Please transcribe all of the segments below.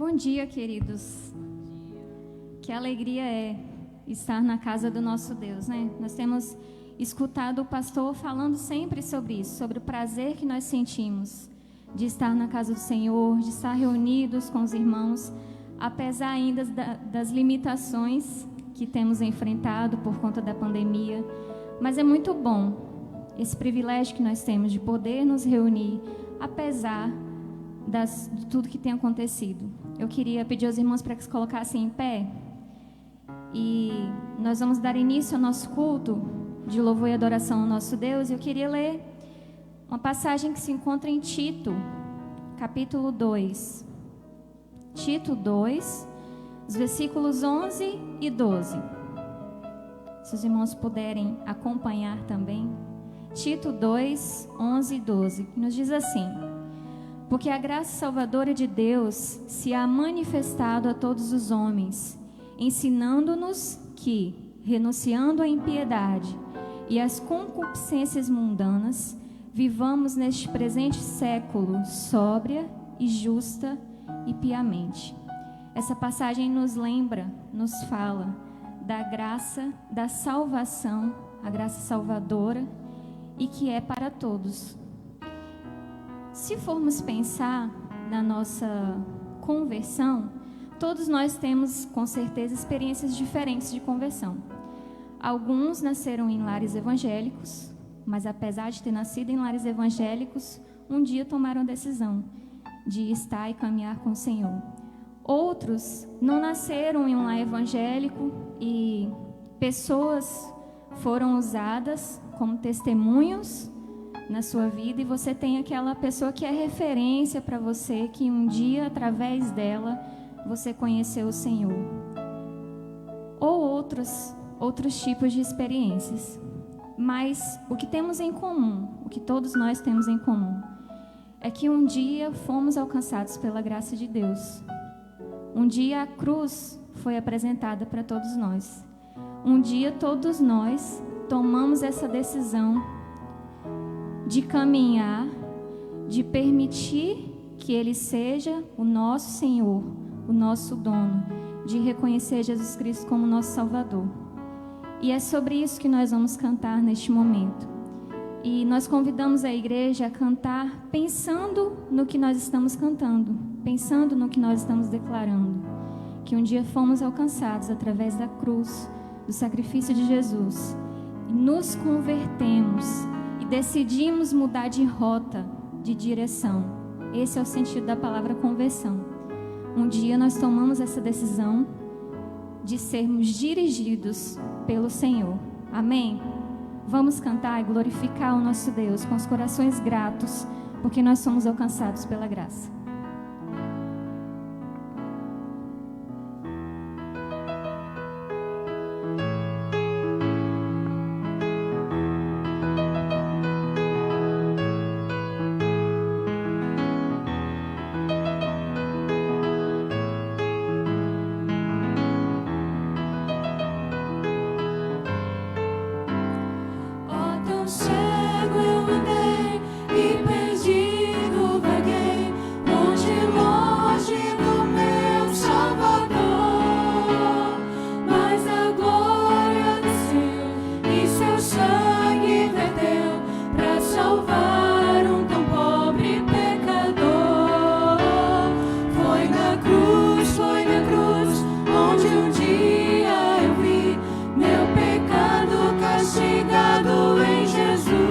Bom dia, queridos. Que alegria é estar na casa do nosso Deus, né? Nós temos escutado o pastor falando sempre sobre isso, sobre o prazer que nós sentimos de estar na casa do Senhor, de estar reunidos com os irmãos, apesar ainda das limitações que temos enfrentado por conta da pandemia. Mas é muito bom esse privilégio que nós temos de poder nos reunir, apesar de tudo que tem acontecido. Eu queria pedir aos irmãos para que se colocassem em pé e nós vamos dar início ao nosso culto de louvor e adoração ao nosso Deus. Eu queria ler uma passagem que se encontra em Tito, capítulo 2. Tito 2, os versículos 11 e 12. Se os irmãos puderem acompanhar também. Tito 2, 11 e 12, que nos diz assim: porque a graça salvadora de Deus se há manifestado a todos os homens, ensinando-nos que, renunciando à impiedade e às concupiscências mundanas, vivamos neste presente século sóbria e justa e piamente. Essa passagem nos lembra, nos fala da graça, da salvação, a graça salvadora e que é para todos. Se formos pensar na nossa conversão, todos nós temos com certeza experiências diferentes de conversão. Alguns nasceram em lares evangélicos, mas apesar de ter nascido em lares evangélicos, um dia tomaram a decisão de estar e caminhar com o Senhor. Outros não nasceram em um lar evangélico e pessoas foram usadas como testemunhos na sua vida, e você tem aquela pessoa que é referência para você, que um dia, através dela, você conheceu o Senhor. Ou outros tipos de experiências. Mas o que temos em comum, o que todos nós temos em comum, é que um dia fomos alcançados pela graça de Deus. Um dia a cruz foi apresentada para todos nós. Um dia todos nós tomamos essa decisão de caminhar, de permitir que Ele seja o nosso Senhor, o nosso dono, de reconhecer Jesus Cristo como nosso Salvador. E é sobre isso que nós vamos cantar neste momento. E nós convidamos a igreja a cantar pensando no que nós estamos cantando, pensando no que nós estamos declarando, que um dia fomos alcançados através da cruz, do sacrifício de Jesus, e nos convertemos, decidimos mudar de rota, de direção. Esse é o sentido da palavra conversão. Um dia nós tomamos essa decisão de sermos dirigidos pelo Senhor. Amém? Vamos cantar e glorificar o nosso Deus com os corações gratos, porque nós somos alcançados pela graça. Cego eu andei e perdido vaguei, castigado em Jesus.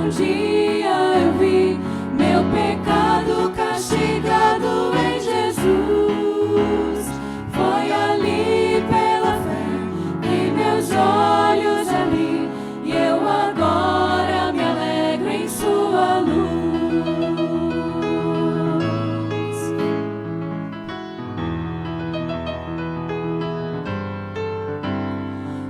um dia eu vi meu pecado castigado em Jesus. Foi ali pela fé que meus olhos abri, e eu agora me alegro em sua luz.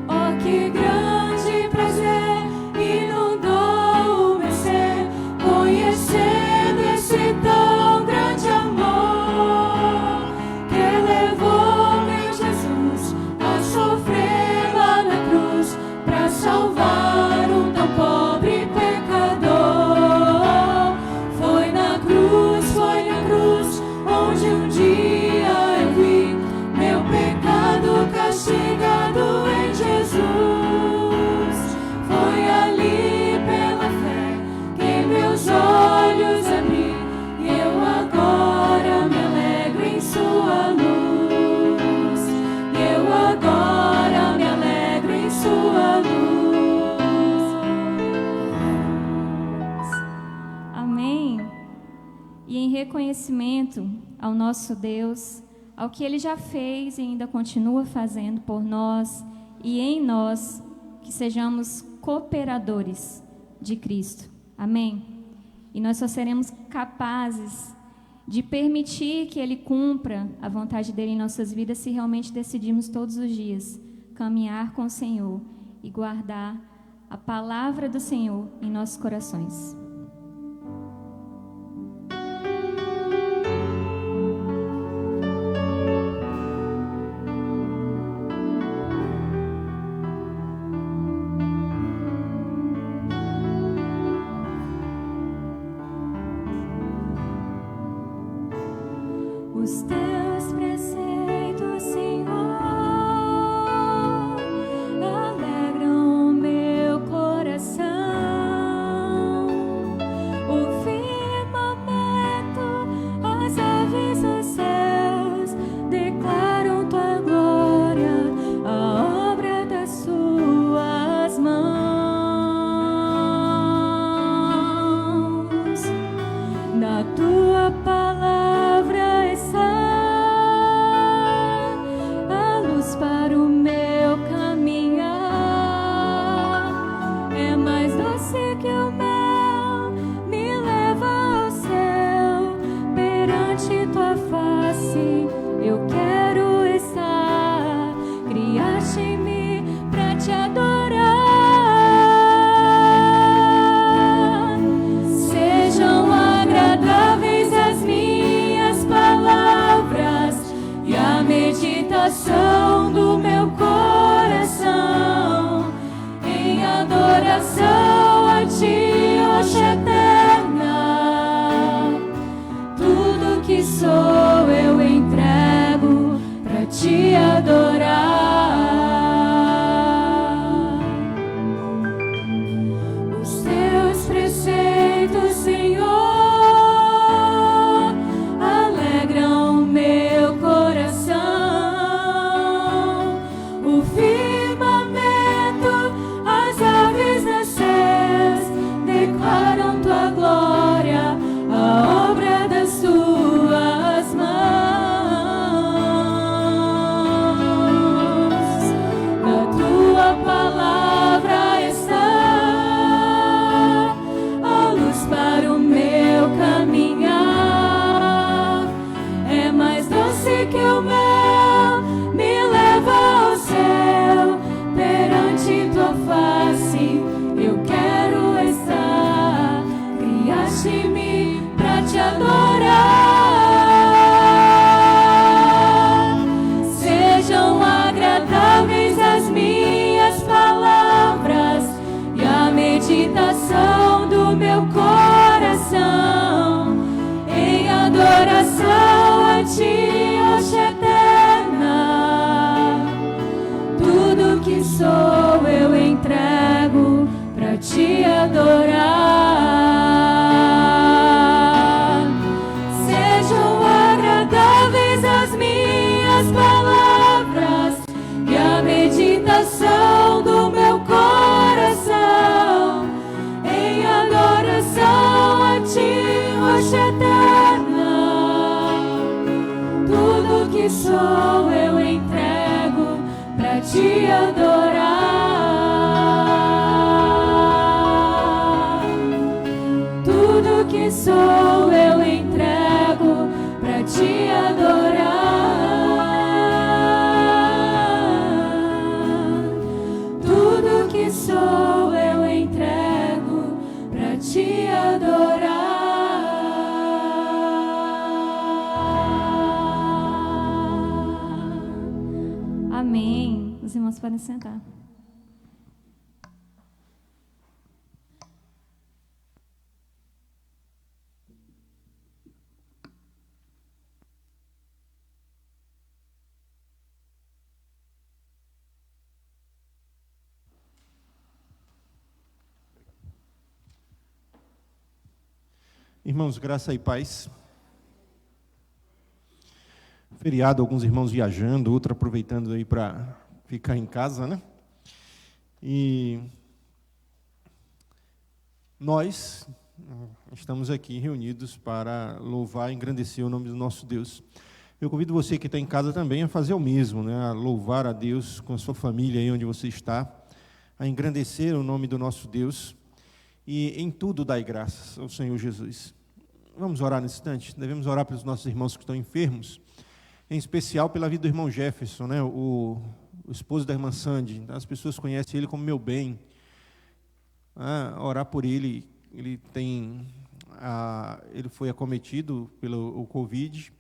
Oh, que grande prazer inundou o meu ser, conhecendo esse tão grande amor, que levou meu Jesus a sofrer lá na cruz, pra salvar um tão pobre pecador. Foi na cruz, onde um dia eu vi meu pecado castigado em Jesus. Foi ali pela fé que meus olhos abri, e eu agora me alegro em sua luz. E eu agora me alegro em sua luz. Amém. E em reconhecimento ao nosso Deus, ao que Ele já fez e ainda continua fazendo por nós e em nós, que sejamos cooperadores de Cristo. Amém? E nós só seremos capazes de permitir que Ele cumpra a vontade dEle em nossas vidas se realmente decidirmos todos os dias caminhar com o Senhor e guardar a palavra do Senhor em nossos corações. Os teus preceitos, Senhor, alegram o meu coração. O firmamento, as aves dos céus declaram tua glória, a obra das suas mãos. Na tua palavra está a luz para o meu caminhar. É mais doce que o mel, me leva ao céu. Perante tua face eu quero estar. Criaste em mim pra te adorar. Sejam agradáveis as minhas palavras e a meditação do meu coração em adoração a ti, rocha eterna. Tudo que sou eu entrego pra te adorar. Os teus preceitos, Senhor, alegram o meu coração. O firmamento, as aves dos céus declaram tua glória, a obra das tuas mãos. Na tua palavra está a luz para o meu caminhar. É mais doce que o mel, me leva ao céu. Perante tua face eu quero estar. Criaste-me pra te adorar. Sejam agradáveis as minhas palavras e a meditação do meu coração em adoração a ti, rocha eterna. Tudo que sou eu entrego pra te adorar. Sejam agradáveis as minhas palavras e a meditação do meu coração em adoração sou eu entrego pra te adorar. Tudo que sou eu entrego pra te adorar. Tudo que sou eu entrego pra te adorar. Amém. Os irmãos podem sentar. Irmãos, graça e paz. Feriado, alguns irmãos viajando, outros aproveitando aí para ficar em casa, né? E nós estamos aqui reunidos para louvar e engrandecer o nome do nosso Deus. Eu convido você que está em casa também a fazer o mesmo, né? A louvar a Deus com a sua família aí onde você está, a engrandecer o nome do nosso Deus e em tudo dai graças ao Senhor Jesus. Vamos orar nesse instante? Devemos orar pelos nossos irmãos que estão enfermos, em especial pela vida do irmão Jefferson, né? O esposo da irmã Sandy. As pessoas conhecem ele como meu bem. Orar por ele. Ele foi acometido pelo Covid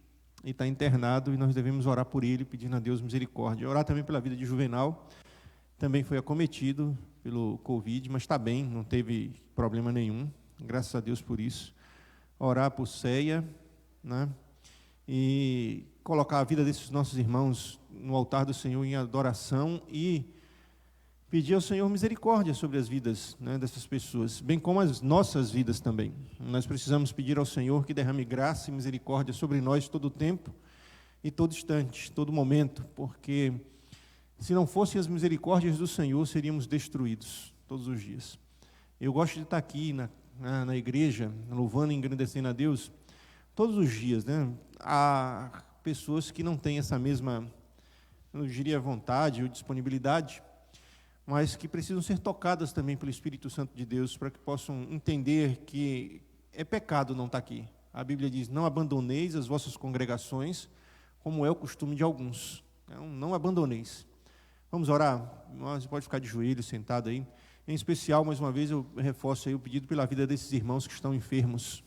e está internado, e nós devemos orar por ele, pedindo a Deus misericórdia. Orar também pela vida de Juvenal, também foi acometido pelo Covid, mas está bem, não teve problema nenhum, graças a Deus por isso. Orar por Ceia, né? E colocar a vida desses nossos irmãos no altar do Senhor em adoração e pedir ao Senhor misericórdia sobre as vidas, né, dessas pessoas, bem como as nossas vidas também. Nós precisamos pedir ao Senhor que derrame graça e misericórdia sobre nós todo o tempo e todo instante, todo momento, porque se não fossem as misericórdias do Senhor, seríamos destruídos todos os dias. Eu gosto de estar aqui na igreja, louvando e engrandecendo a Deus, todos os dias, né? Há pessoas que não têm essa mesma, eu diria, vontade ou disponibilidade, mas que precisam ser tocadas também pelo Espírito Santo de Deus, para que possam entender que é pecado não estar aqui. A Bíblia diz, não abandoneis as vossas congregações, como é o costume de alguns. Então, não abandoneis. Vamos orar? Você pode ficar de joelhos, sentado aí. Em especial, mais uma vez, eu reforço aí o pedido pela vida desses irmãos que estão enfermos.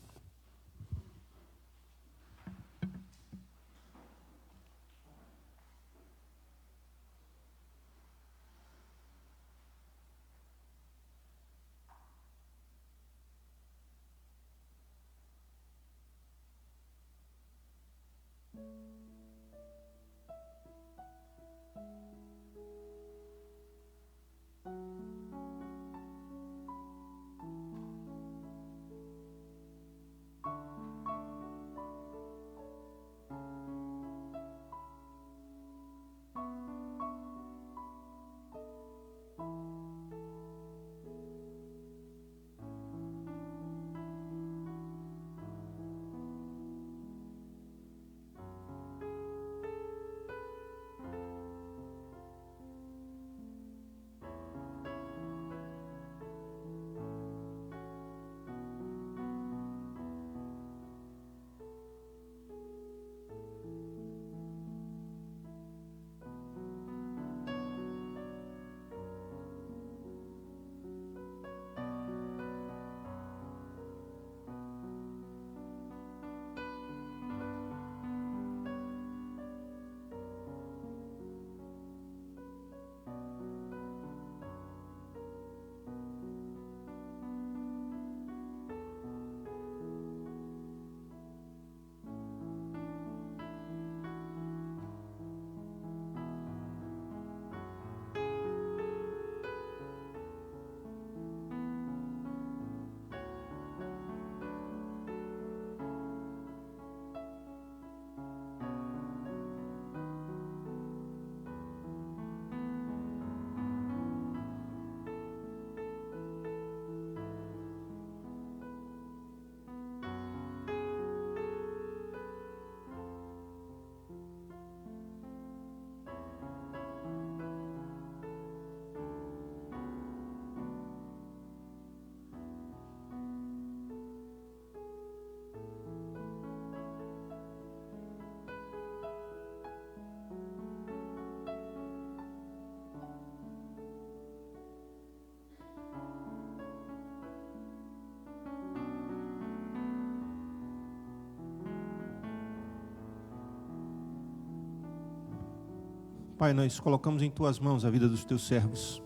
Pai, nós colocamos em Tuas mãos a vida dos Teus servos.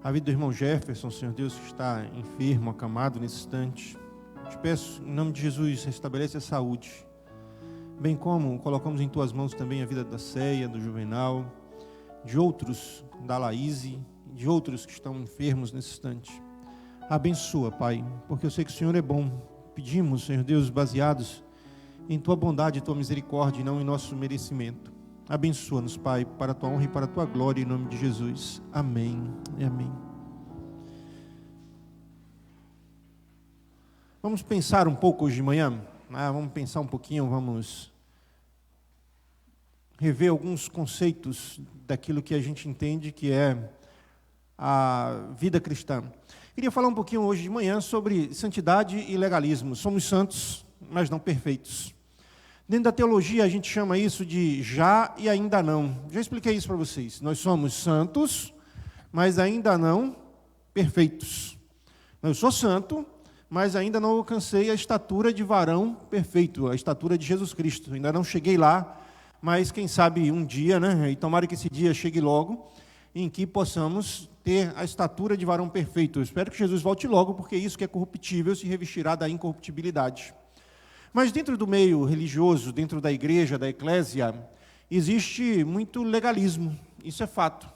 A vida do irmão Jefferson, Senhor Deus, que está enfermo, acamado nesse instante. Te peço, em nome de Jesus, restabelece a saúde. Bem como colocamos em Tuas mãos também a vida da Ceia, do Juvenal, de outros, da Laíse, de outros que estão enfermos nesse instante. Abençoa, Pai, porque eu sei que o Senhor é bom. Pedimos, Senhor Deus, baseados em Tua bondade e Tua misericórdia e não em nosso merecimento. Abençoa-nos, Pai, para a Tua honra e para a Tua glória, em nome de Jesus. Amém e amém. Vamos pensar um pouco hoje de manhã? Vamos pensar um pouquinho, vamos rever alguns conceitos daquilo que a gente entende que é a vida cristã. Queria falar um pouquinho hoje de manhã sobre santidade e legalismo. Somos santos, mas não perfeitos. Dentro da teologia, a gente chama isso de já e ainda não. Já expliquei isso para vocês. Nós somos santos, mas ainda não perfeitos. Eu sou santo, mas ainda não alcancei a estatura de varão perfeito, a estatura de Jesus Cristo. Ainda não cheguei lá, mas quem sabe um dia, né? E tomara que esse dia chegue logo, em que possamos ter a estatura de varão perfeito. Eu espero que Jesus volte logo, porque isso que é corruptível se revestirá da incorruptibilidade. Mas dentro do meio religioso, dentro da igreja, da eclésia, existe muito legalismo, isso é fato.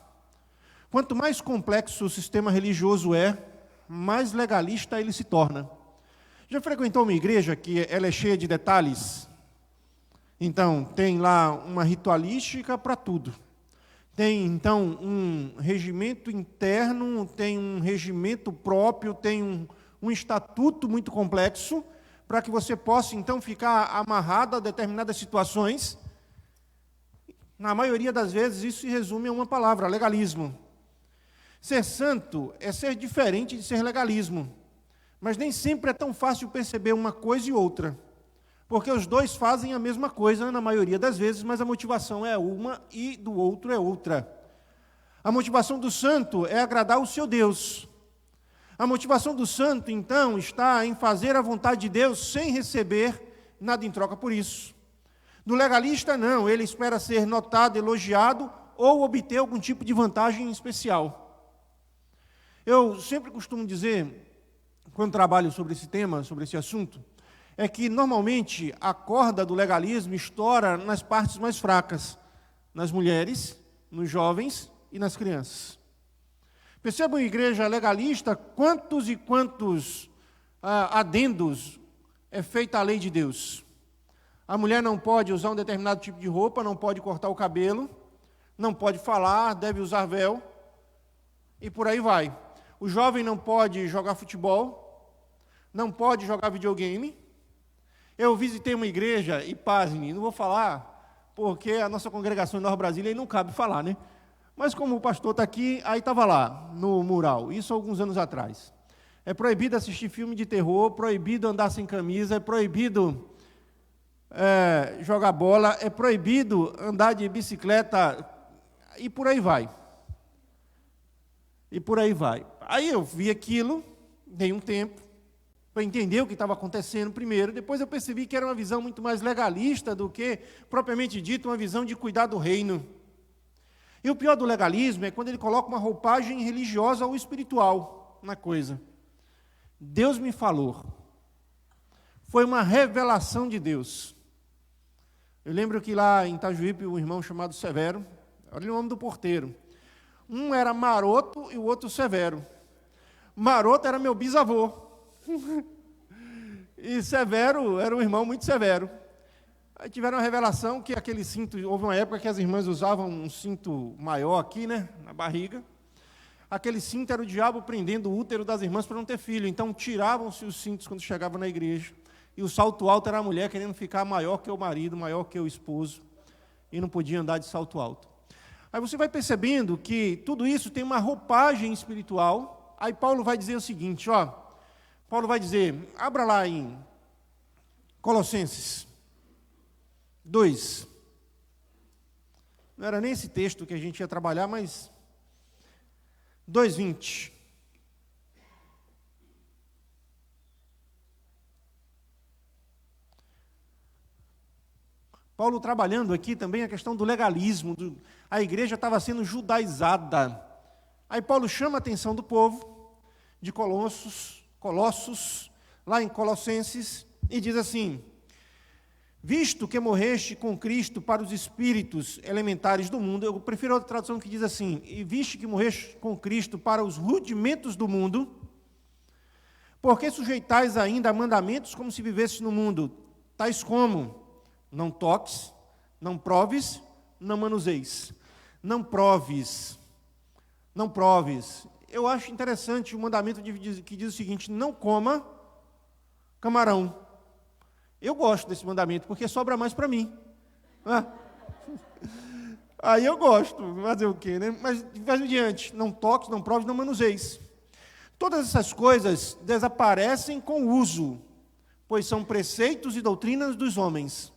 Quanto mais complexo o sistema religioso é, mais legalista ele se torna. Já frequentou uma igreja que ela é cheia de detalhes? Então, tem lá uma ritualística para tudo. Tem, então, um regimento interno, tem um regimento próprio, tem um estatuto muito complexo, para que você possa, então, ficar amarrado a determinadas situações. Na maioria das vezes, isso se resume a uma palavra, legalismo. Ser santo é ser diferente de ser legalismo. Mas nem sempre é tão fácil perceber uma coisa e outra. Porque os dois fazem a mesma coisa, na maioria das vezes, mas a motivação é uma e do outro é outra. A motivação do santo é agradar o seu Deus. A motivação do santo, então, está em fazer a vontade de Deus sem receber nada em troca por isso. Do legalista, não, ele espera ser notado, elogiado ou obter algum tipo de vantagem especial. Eu sempre costumo dizer, quando trabalho sobre esse tema, sobre esse assunto, é que normalmente a corda do legalismo estoura nas partes mais fracas, nas mulheres, nos jovens e nas crianças. Percebam, igreja legalista, quantos e quantos adendos é feita a lei de Deus. A mulher não pode usar um determinado tipo de roupa, não pode cortar o cabelo, não pode falar, deve usar véu, e por aí vai. O jovem não pode jogar futebol, não pode jogar videogame. Eu visitei uma igreja, e pasme, não vou falar, porque a nossa congregação em Nova Brasília aí não cabe falar, né? Mas como o pastor está aqui, aí estava lá, no mural, isso há alguns anos atrás. É proibido assistir filme de terror, proibido andar sem camisa, é proibido jogar bola, é proibido andar de bicicleta, e por aí vai. E por aí vai. Aí eu vi aquilo, dei um tempo, para entender o que estava acontecendo primeiro, depois eu percebi que era uma visão muito mais legalista do que, propriamente dito, uma visão de cuidar do reino. E o pior do legalismo é quando ele coloca uma roupagem religiosa ou espiritual na coisa. Deus me falou. Foi uma revelação de Deus. Eu lembro que lá em Itajuípe, um irmão chamado Severo, olha o nome do porteiro. Um era Maroto e o outro Severo. Maroto era meu bisavô. E Severo era um irmão muito severo. Aí tiveram uma revelação que aquele cinto, houve uma época que as irmãs usavam um cinto maior aqui, né, na barriga. Aquele cinto era o diabo prendendo o útero das irmãs para não ter filho. Então tiravam-se os cintos quando chegavam na igreja. E o salto alto era a mulher querendo ficar maior que o marido, maior que o esposo. E não podia andar de salto alto. Aí você vai percebendo que tudo isso tem uma roupagem espiritual. Aí Paulo vai dizer o seguinte, ó. Paulo vai dizer, abra lá em Colossenses 2. Não era nem esse texto que a gente ia trabalhar, mas 2:20. Paulo trabalhando aqui também a questão do legalismo, a igreja estava sendo judaizada. Aí Paulo chama a atenção do povo de Colossos, lá em Colossenses, e diz assim: visto que morreste com Cristo para os espíritos elementares do mundo, eu prefiro outra tradução que diz assim: e visto que morreste com Cristo para os rudimentos do mundo, porque sujeitais ainda a mandamentos como se vivesse no mundo, tais como: não toques, não proves, não manuseis. Não proves. Eu acho interessante o mandamento que diz o seguinte: não coma camarão. Eu gosto desse mandamento, porque sobra mais para mim. Aí eu gosto, fazer o quê, né? Mas vai adiante: não toques, não proves, não manuseis. Todas essas coisas desaparecem com o uso, pois são preceitos e doutrinas dos homens.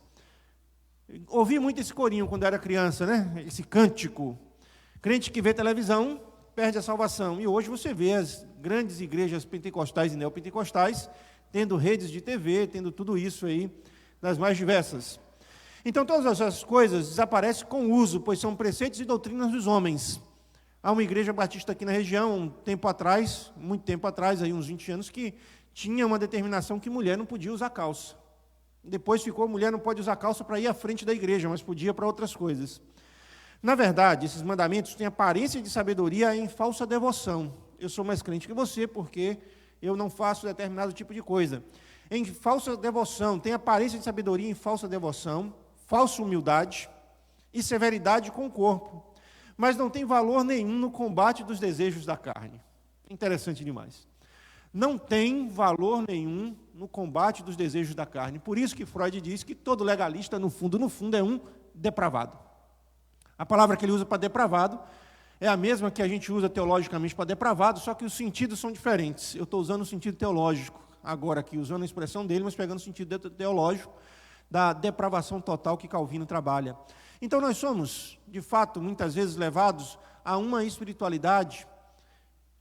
Ouvi muito esse corinho quando era criança, né? Esse cântico. Crente que vê televisão perde a salvação. E hoje você vê as grandes igrejas pentecostais e neopentecostais tendo redes de TV, tendo tudo isso aí, das mais diversas. Então, todas essas coisas desaparecem com o uso, pois são preceitos e doutrinas dos homens. Há uma igreja batista aqui na região, muito tempo atrás, aí uns 20 anos, que tinha uma determinação que mulher não podia usar calça. Depois ficou: mulher não pode usar calça para ir à frente da igreja, mas podia para outras coisas. Na verdade, esses mandamentos têm aparência de sabedoria em falsa devoção. Eu sou mais crente que você, porque eu não faço determinado tipo de coisa. Em falsa devoção, tem aparência de sabedoria em falsa devoção, falsa humildade e severidade com o corpo, mas não tem valor nenhum no combate dos desejos da carne. Interessante demais. Não tem valor nenhum no combate dos desejos da carne. Por isso que Freud diz que todo legalista, no fundo, é um depravado. A palavra que ele usa para depravado é a mesma que a gente usa teologicamente para depravado, só que os sentidos são diferentes. Eu estou usando o sentido teológico agora aqui, usando a expressão dele, mas pegando o sentido teológico da depravação total que Calvino trabalha. Então nós somos, de fato, muitas vezes levados a uma espiritualidade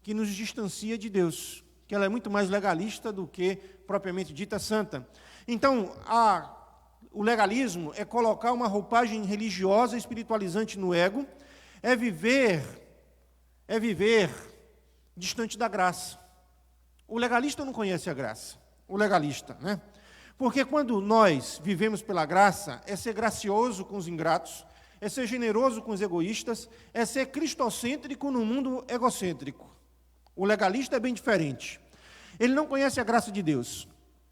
que nos distancia de Deus, que ela é muito mais legalista do que propriamente dita santa. Então, o legalismo é colocar uma roupagem religiosa, espiritualizante no ego, é viver distante da graça. O legalista não conhece a graça, o legalista, né? Porque quando nós vivemos pela graça, é ser gracioso com os ingratos, é ser generoso com os egoístas, é ser cristocêntrico no mundo egocêntrico. O legalista é bem diferente. Ele não conhece a graça de Deus,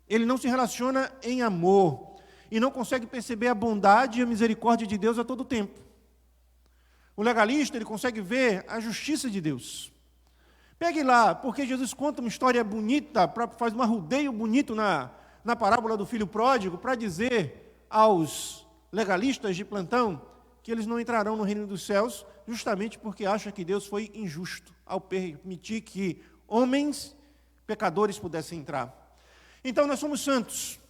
ele não se relaciona em amor, e não consegue perceber a bondade e a misericórdia de Deus a todo tempo. O legalista, ele consegue ver a justiça de Deus. Pegue lá, porque Jesus conta uma história bonita, faz um arrudeio bonito na parábola do filho pródigo, para dizer aos legalistas de plantão que eles não entrarão no reino dos céus, justamente porque acham que Deus foi injusto ao permitir que homens pecadores pudessem entrar. Então nós somos santos,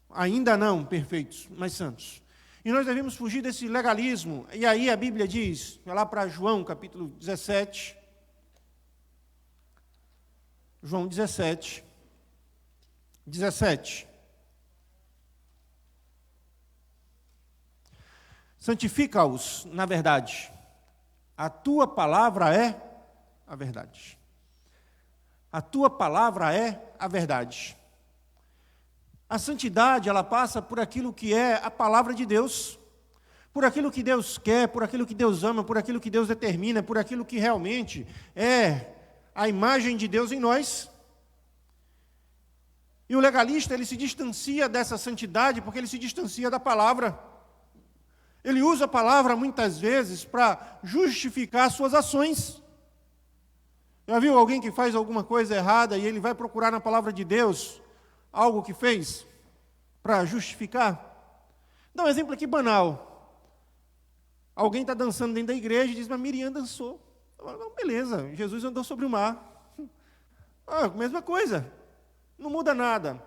ainda não perfeitos, mas santos. E nós devemos fugir desse legalismo. E aí a Bíblia diz, vai lá para João, capítulo 17. João 17. 17. Santifica-os na verdade. A tua palavra é a verdade. A tua palavra é a verdade. A santidade, ela passa por aquilo que é a palavra de Deus, por aquilo que Deus quer, por aquilo que Deus ama, por aquilo que Deus determina, por aquilo que realmente é a imagem de Deus em nós. E o legalista, ele se distancia dessa santidade porque ele se distancia da palavra. Ele usa a palavra muitas vezes para justificar suas ações. Já viu alguém que faz alguma coisa errada e ele vai procurar na palavra de Deus algo que fez para justificar? Dá um exemplo aqui banal. Alguém está dançando dentro da igreja e diz: mas Miriam dançou. Não, beleza, Jesus andou sobre o mar. Mesma coisa, não muda nada.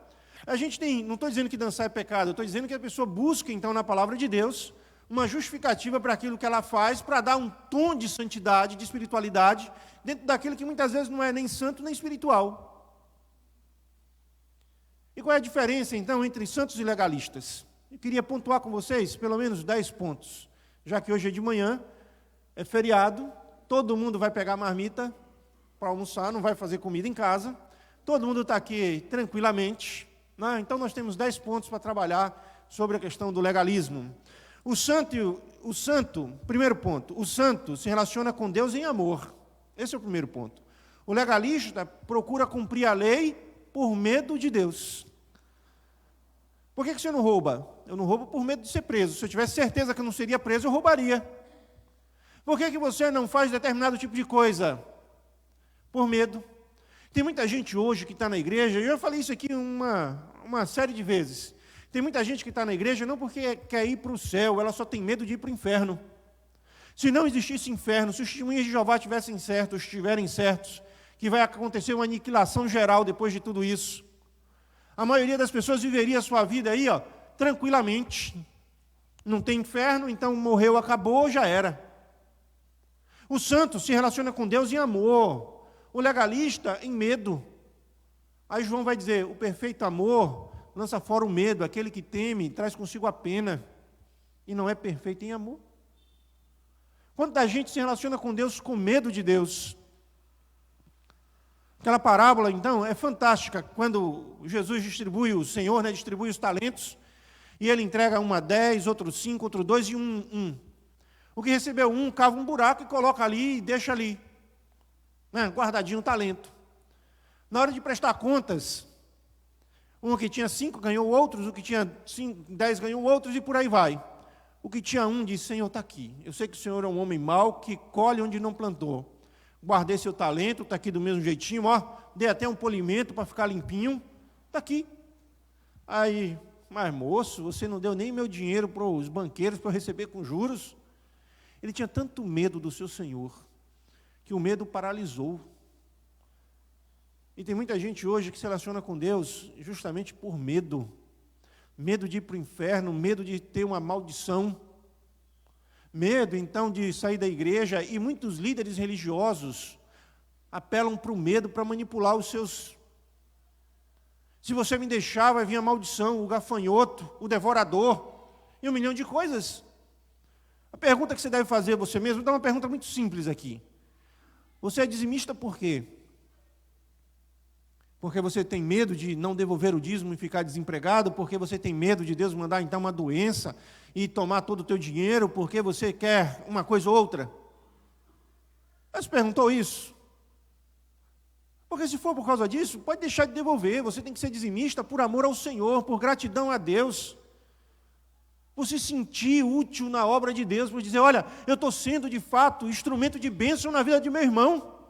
A gente tem, não estou dizendo que dançar é pecado, estou dizendo que a pessoa busca então na palavra de Deus uma justificativa para aquilo que ela faz, para dar um tom de santidade, de espiritualidade, dentro daquilo que muitas vezes não é nem santo nem espiritual. E qual é a diferença, então, entre santos e legalistas? Eu queria pontuar com vocês pelo menos 10 pontos, já que hoje é de manhã, é feriado, todo mundo vai pegar marmita para almoçar, não vai fazer comida em casa, todo mundo está aqui tranquilamente, né? Então nós temos 10 pontos para trabalhar sobre a questão do legalismo. O santo, primeiro ponto, o santo se relaciona com Deus em amor. Esse é o primeiro ponto. O legalista procura cumprir a lei por medo de Deus. Por que você não rouba? Eu não roubo por medo de ser preso. Se eu tivesse certeza que eu não seria preso, eu roubaria. Por que você não faz determinado tipo de coisa? Por medo. Tem muita gente hoje que está na igreja, eu já falei isso aqui uma série de vezes. Tem muita gente que está na igreja não porque quer ir para o céu, ela só tem medo de ir para o inferno. Se não existisse inferno, se os testemunhas de Jeová estiverem certos, que vai acontecer uma aniquilação geral depois de tudo isso, a maioria das pessoas viveria a sua vida aí, tranquilamente. Não tem inferno, então morreu, acabou, já era. O santo se relaciona com Deus em amor, o legalista em medo. Aí João vai dizer, o perfeito amor lança fora o medo, aquele que teme traz consigo a pena, e não é perfeito em amor. Quanta gente se relaciona com Deus com medo de Deus. Aquela parábola, então, é fantástica, quando Jesus distribui, o Senhor, distribui os talentos, e ele entrega um a 10, outro 5, outro 2 e um. O que recebeu um, cava um buraco e coloca ali e deixa ali, guardadinho o talento. Na hora de prestar contas, um que tinha 5 ganhou outros, o que tinha 10 ganhou outros, e por aí vai. O que tinha um disse, Senhor, está aqui. Eu sei que o Senhor é um homem mau, que colhe onde não plantou. Guardei seu talento, está aqui do mesmo jeitinho, dei até um polimento para ficar limpinho, está aqui. Aí, mas moço, você não deu nem meu dinheiro para os banqueiros para eu receber com juros. Ele tinha tanto medo do seu Senhor, que o medo paralisou. E tem muita gente hoje que se relaciona com Deus justamente por medo. Medo de ir para o inferno, medo de ter uma maldição. Medo, então, de sair da igreja, e muitos líderes religiosos apelam para o medo para manipular os seus. Se você me deixar, vai vir a maldição, o gafanhoto, o devorador, e 1 milhão de coisas. A pergunta que você deve fazer a você mesmo, vou dar uma pergunta muito simples aqui. Você é dizimista por quê? Porque você tem medo de não devolver o dízimo e ficar desempregado? Porque você tem medo de Deus mandar então uma doença e tomar todo o teu dinheiro? Porque você quer uma coisa ou outra? Você perguntou isso? Porque se for por causa disso, pode deixar de devolver. Você tem que ser dizimista por amor ao Senhor, por gratidão a Deus. Por se sentir útil na obra de Deus, por dizer, olha, eu estou sendo de fato instrumento de bênção na vida de meu irmão.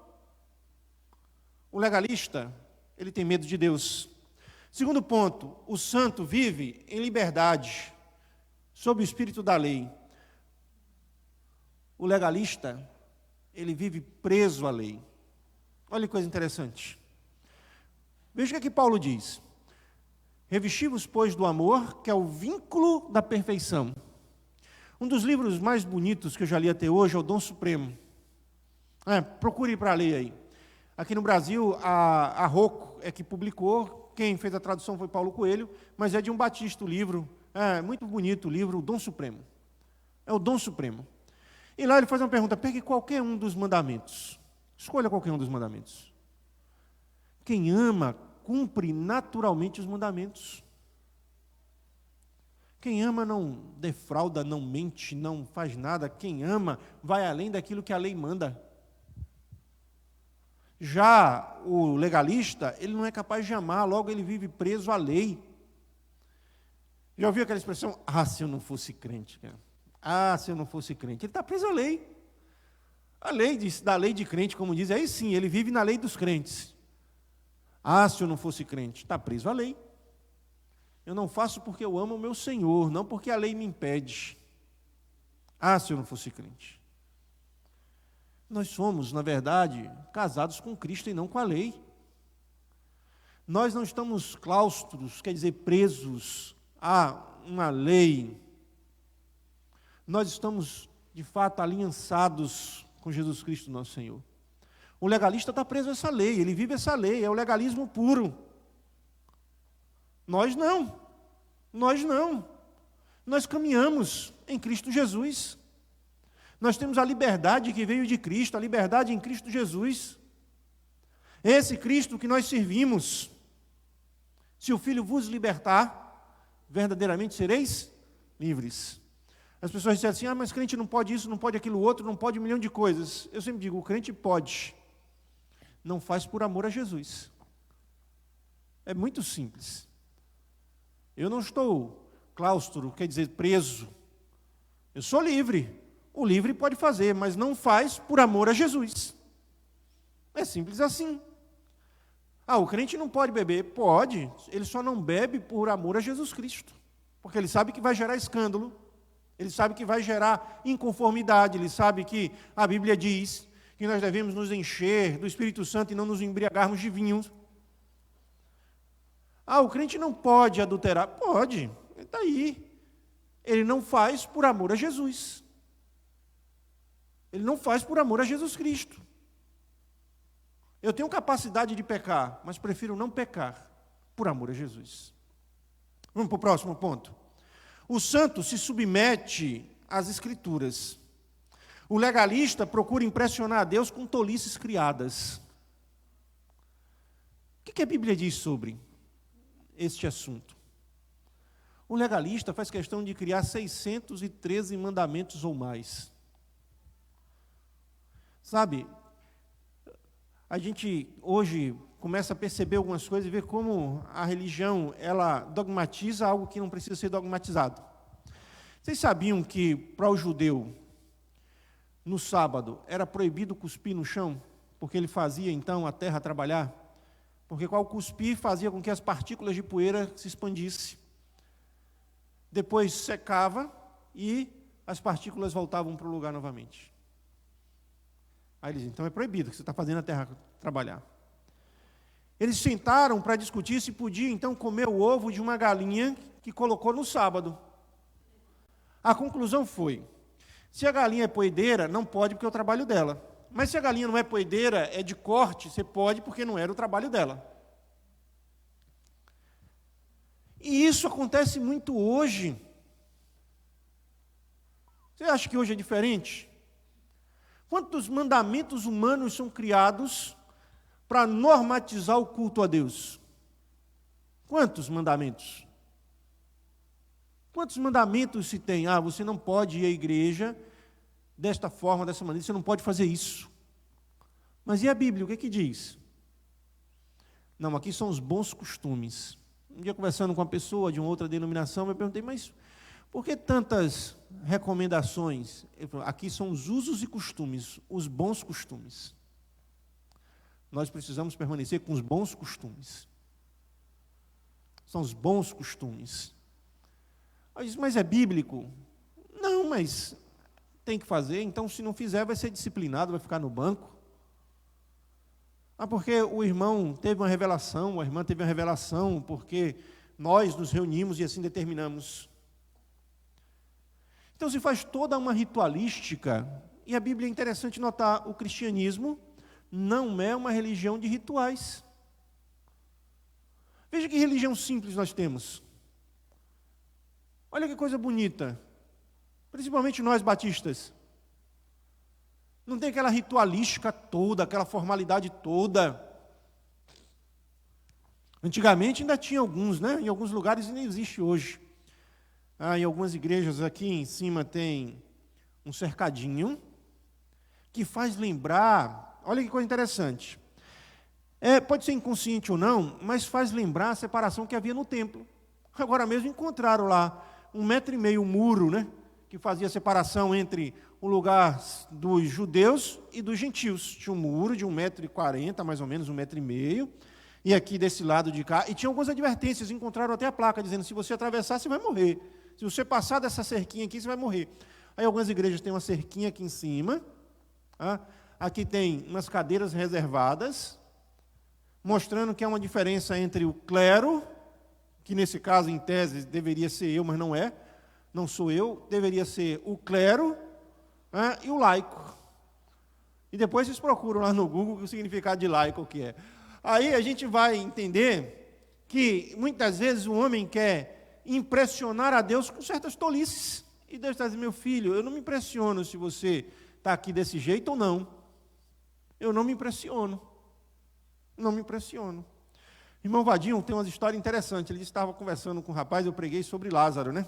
O legalista, ele tem medo de Deus. Segundo ponto, o santo vive em liberdade, sob o espírito da lei. O legalista, ele vive preso à lei. Olha que coisa interessante. Veja o que Paulo diz. Revesti-vos, pois, do amor, que é o vínculo da perfeição. Um dos livros mais bonitos que eu já li até hoje é o Dom Supremo. Procure para ler aí. Aqui no Brasil, a Rocco é que publicou, quem fez a tradução foi Paulo Coelho, mas é de um batista o livro, muito bonito o livro, o Dom Supremo. É o Dom Supremo. E lá ele faz uma pergunta, pegue qualquer um dos mandamentos. Escolha qualquer um dos mandamentos. Quem ama, cumpre naturalmente os mandamentos. Quem ama não defrauda, não mente, não faz nada. Quem ama vai além daquilo que a lei manda. Já o legalista, ele não é capaz de amar, logo ele vive preso à lei. Já ouviu aquela expressão, se eu não fosse crente, cara. Se eu não fosse crente. Ele está preso à lei. A lei da lei de crente, como diz, aí sim, ele vive na lei dos crentes. Se eu não fosse crente, está preso à lei. Eu não faço porque eu amo o meu Senhor, não porque a lei me impede. Se eu não fosse crente. Nós somos, na verdade, casados com Cristo e não com a lei. Nós não estamos claustros, quer dizer, presos a uma lei. Nós estamos, de fato, aliançados com Jesus Cristo, nosso Senhor. O legalista está preso a essa lei, ele vive essa lei, é o legalismo puro. Nós não. Nós caminhamos em Cristo Jesus. Nós temos a liberdade que veio de Cristo, a liberdade em Cristo Jesus. Esse Cristo que nós servimos. Se o Filho vos libertar, verdadeiramente sereis livres. As pessoas dizem assim, mas crente não pode isso, não pode aquilo outro, não pode um milhão de coisas. Eu sempre digo, o crente pode. Não faz por amor a Jesus. É muito simples. Eu não estou claustro, quer dizer, preso. Eu sou livre. O livre pode fazer, mas não faz por amor a Jesus. É simples assim. O crente não pode beber. Pode, ele só não bebe por amor a Jesus Cristo. Porque ele sabe que vai gerar escândalo, ele sabe que vai gerar inconformidade, ele sabe que a Bíblia diz que nós devemos nos encher do Espírito Santo e não nos embriagarmos de vinho. O crente não pode adulterar. Pode, ele está aí. Ele não faz por amor a Jesus. Ele não faz por amor a Jesus Cristo. Eu tenho capacidade de pecar, mas prefiro não pecar por amor a Jesus. Vamos para o próximo ponto. O santo se submete às Escrituras. O legalista procura impressionar a Deus com tolices criadas. O que a Bíblia diz sobre este assunto? O legalista faz questão de criar 613 mandamentos ou mais. Sabe, a gente hoje começa a perceber algumas coisas e ver como a religião, ela dogmatiza algo que não precisa ser dogmatizado. Vocês sabiam que, para o judeu, no sábado, era proibido cuspir no chão? Porque ele fazia, então, a terra trabalhar? Porque ao cuspir, fazia com que as partículas de poeira se expandissem. Depois secava e as partículas voltavam para o lugar novamente. Aí eles dizem, então é proibido, que você está fazendo a terra trabalhar. Eles sentaram para discutir se podia, então, comer o ovo de uma galinha que colocou no sábado. A conclusão foi, se a galinha é poedeira, não pode porque é o trabalho dela. Mas se a galinha não é poedeira, é de corte, você pode porque não era o trabalho dela. E isso acontece muito hoje. Você acha que hoje é diferente? Quantos mandamentos humanos são criados para normatizar o culto a Deus? Quantos mandamentos? Quantos mandamentos se tem? Você não pode ir à igreja desta forma, dessa maneira, você não pode fazer isso. Mas e a Bíblia, o que diz? Não, aqui são os bons costumes. Um dia, conversando com uma pessoa de uma outra denominação, eu perguntei, mas por que tantas recomendações? Ele falou, aqui são os usos e costumes, os bons costumes. Nós precisamos permanecer com os bons costumes. São os bons costumes. Eu disse, mas é bíblico? Não, mas tem que fazer, então se não fizer vai ser disciplinado, vai ficar no banco. Porque o irmão teve uma revelação, a irmã teve uma revelação, porque nós nos reunimos e assim determinamos. Então se faz toda uma ritualística, e a Bíblia é interessante notar, o cristianismo não é uma religião de rituais. Veja que religião simples nós temos. Olha que coisa bonita, principalmente nós batistas. Não tem aquela ritualística toda, aquela formalidade toda. Antigamente ainda tinha alguns, né? Em alguns lugares ainda existe hoje. Em algumas igrejas aqui em cima tem um cercadinho que faz lembrar, olha que coisa interessante. Pode ser inconsciente ou não, mas faz lembrar a separação que havia no templo. Agora mesmo encontraram lá 1,5 metro, um muro, né? Que fazia a separação entre o lugar dos judeus e dos gentios. Tinha um muro de 1,40 metro, mais ou menos, 1,5 metro, e aqui desse lado de cá, e tinha algumas advertências, encontraram até a placa dizendo, se você atravessar, você vai morrer. Se você passar dessa cerquinha aqui, você vai morrer. Aí algumas igrejas têm uma cerquinha aqui em cima, aqui tem umas cadeiras reservadas, mostrando que há uma diferença entre o clero, que nesse caso, em tese, deveria ser eu, mas não é, não sou eu, deveria ser o clero, e o laico. E depois vocês procuram lá no Google o significado de laico, o que é. Aí a gente vai entender que, muitas vezes, o homem quer impressionar a Deus com certas tolices. E Deus está dizendo, meu filho, eu não me impressiono se você está aqui desse jeito ou não. Eu não me impressiono. Não me impressiono. Irmão Vadinho tem uma história interessante. Ele estava conversando com um rapaz, eu preguei sobre Lázaro, né?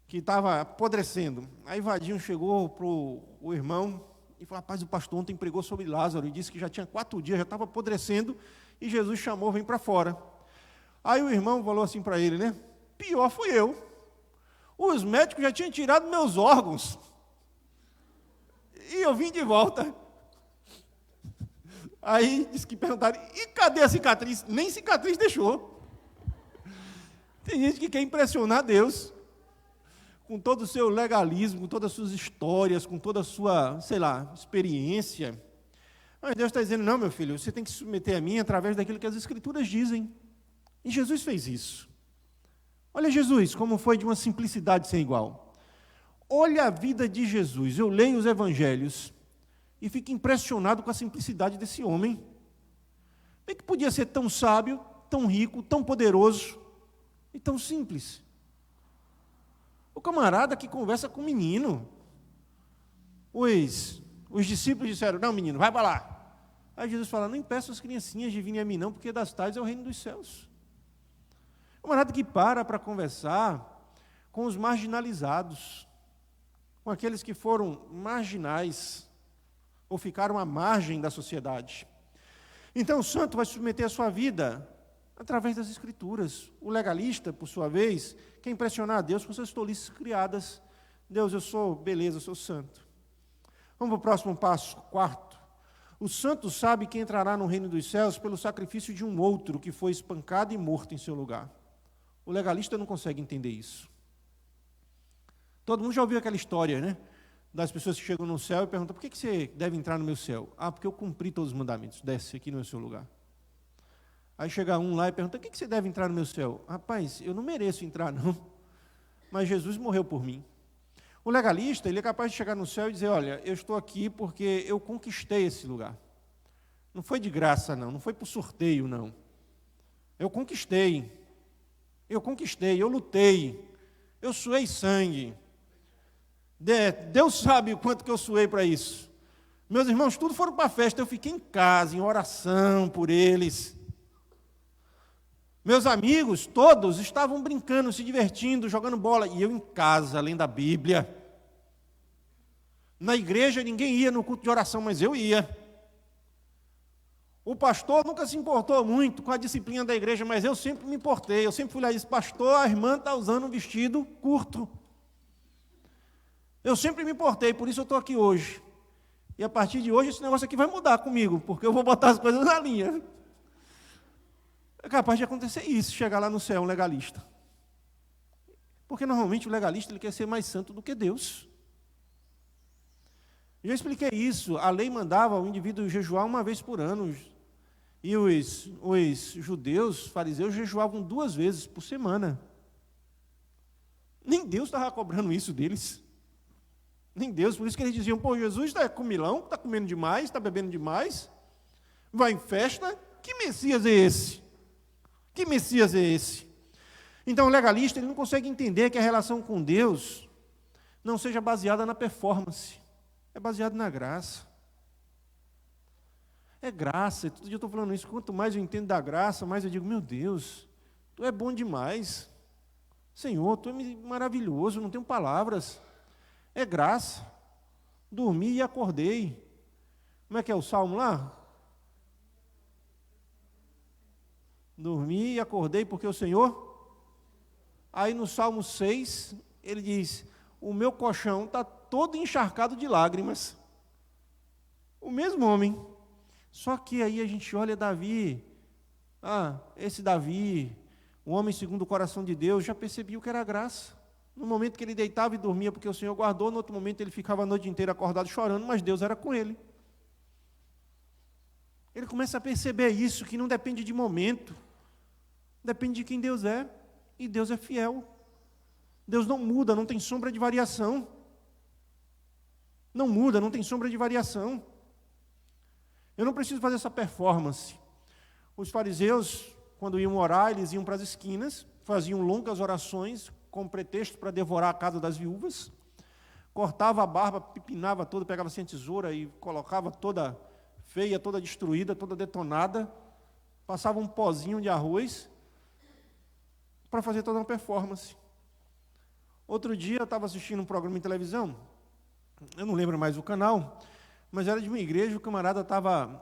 Que estava apodrecendo. Aí Vadinho chegou para o irmão e falou, rapaz, o pastor ontem pregou sobre Lázaro e disse que já tinha 4 dias, já estava apodrecendo, e Jesus chamou, vem para fora. Aí o irmão falou assim para ele, né? Pior fui eu. Os médicos já tinham tirado meus órgãos. E eu vim de volta. Aí disse que perguntaram, e cadê a cicatriz? Nem cicatriz deixou. Tem gente que quer impressionar Deus com todo o seu legalismo, com todas as suas histórias, com toda a sua, sei lá, experiência. Mas Deus está dizendo, não, meu filho, você tem que se submeter a mim através daquilo que as Escrituras dizem. E Jesus fez isso. Olha Jesus, como foi de uma simplicidade sem igual. Olha a vida de Jesus. Eu leio os evangelhos e fico impressionado com a simplicidade desse homem. Como é que podia ser tão sábio, tão rico, tão poderoso e tão simples? O camarada que conversa com o menino. Os discípulos disseram, não, menino, vai para lá. Aí Jesus fala, não impeça as criancinhas de virem a mim não, porque das tais é o reino dos céus. O camarada que para conversar com os marginalizados, com aqueles que foram marginais, ou ficaram à margem da sociedade. Então o santo vai submeter a sua vida através das Escrituras. O legalista, por sua vez, quer impressionar a Deus com suas tolices criadas. Deus, eu sou beleza, eu sou santo. Vamos para o próximo passo, 4. O santo sabe que entrará no reino dos céus pelo sacrifício de um outro que foi espancado e morto em seu lugar. O legalista não consegue entender isso. Todo mundo já ouviu aquela história, né? Das pessoas que chegam no céu e perguntam, por que você deve entrar no meu céu? Ah, porque eu cumpri todos os mandamentos, desce aqui no seu lugar. Aí chega um lá e pergunta, por que você deve entrar no meu céu? Rapaz, eu não mereço entrar não, mas Jesus morreu por mim. O legalista, ele é capaz de chegar no céu e dizer, olha, eu estou aqui porque eu conquistei esse lugar. Não foi de graça não foi por sorteio não. Eu conquistei, eu lutei, eu suei sangue. Deus sabe o quanto que eu suei para isso. Meus irmãos, tudo foram para a festa, eu fiquei em casa, em oração por eles. Meus amigos, todos estavam brincando, se divertindo, jogando bola, e eu em casa, lendo a Bíblia. Na igreja ninguém ia no culto de oração, mas eu ia. O pastor nunca se importou muito com a disciplina da igreja, mas eu sempre me importei, eu sempre fui lá e disse, pastor, a irmã está usando um vestido curto. Eu sempre me importei, por isso eu estou aqui hoje. E a partir de hoje esse negócio aqui vai mudar comigo, porque eu vou botar as coisas na linha. É capaz de acontecer isso, chegar lá no céu um legalista. Porque normalmente o legalista ele quer ser mais santo do que Deus. Eu já expliquei isso, a lei mandava o indivíduo jejuar uma vez por ano. E os judeus, fariseus, jejuavam 2 vezes por semana. Nem Deus estava cobrando isso deles. Nem Deus, por isso que eles diziam, pô, Jesus está comilão, está comendo demais, está bebendo demais, vai em festa, que Messias é esse? Que Messias é esse? Então o legalista ele não consegue entender que a relação com Deus não seja baseada na performance, é baseada na graça. É graça, todo dia eu estou falando isso, quanto mais eu entendo da graça, mais eu digo, meu Deus, Tu é bom demais, Senhor, Tu é maravilhoso, não tenho palavras. É graça. Dormi e acordei. Como é que é o salmo lá? Dormi e acordei porque o Senhor... Aí no Salmo 6, ele diz, o meu colchão está todo encharcado de lágrimas. O mesmo homem. Só que aí a gente olha Davi. Esse Davi, o homem segundo o coração de Deus, já percebeu que era graça. No momento que ele deitava e dormia, porque o Senhor guardou, no outro momento ele ficava a noite inteira acordado chorando, mas Deus era com ele. Ele começa a perceber isso, que não depende de momento, depende de quem Deus é, e Deus é fiel. Deus não muda, não tem sombra de variação. Não muda, não tem sombra de variação. Eu não preciso fazer essa performance. Os fariseus, quando iam orar, eles iam para as esquinas, faziam longas orações com pretexto para devorar a casa das viúvas, cortava a barba, pipinava toda, pegava assim a tesoura e colocava toda feia, toda destruída, toda detonada, passava um pozinho de arroz para fazer toda uma performance. Outro dia eu estava assistindo um programa em televisão, eu não lembro mais o canal, mas era de uma igreja, o camarada estava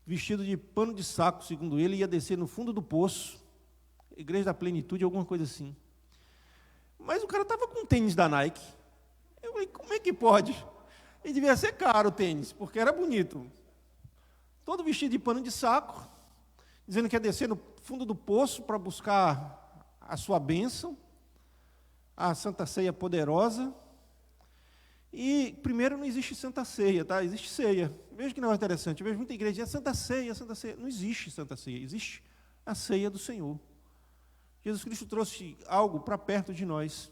vestido de pano de saco, segundo ele, ia descer no fundo do poço, Igreja da Plenitude, alguma coisa assim. Mas o cara estava com tênis da Nike. Eu falei, como é que pode? E devia ser caro o tênis, porque era bonito. Todo vestido de pano de saco, dizendo que ia descer no fundo do poço para buscar a sua bênção, a Santa Ceia poderosa. E, primeiro, não existe Santa Ceia, tá? Existe ceia. Veja que não é interessante. Eu vejo muita igreja dizendo Santa Ceia, Santa Ceia. Não existe Santa Ceia, existe a ceia do Senhor. Jesus Cristo trouxe algo para perto de nós.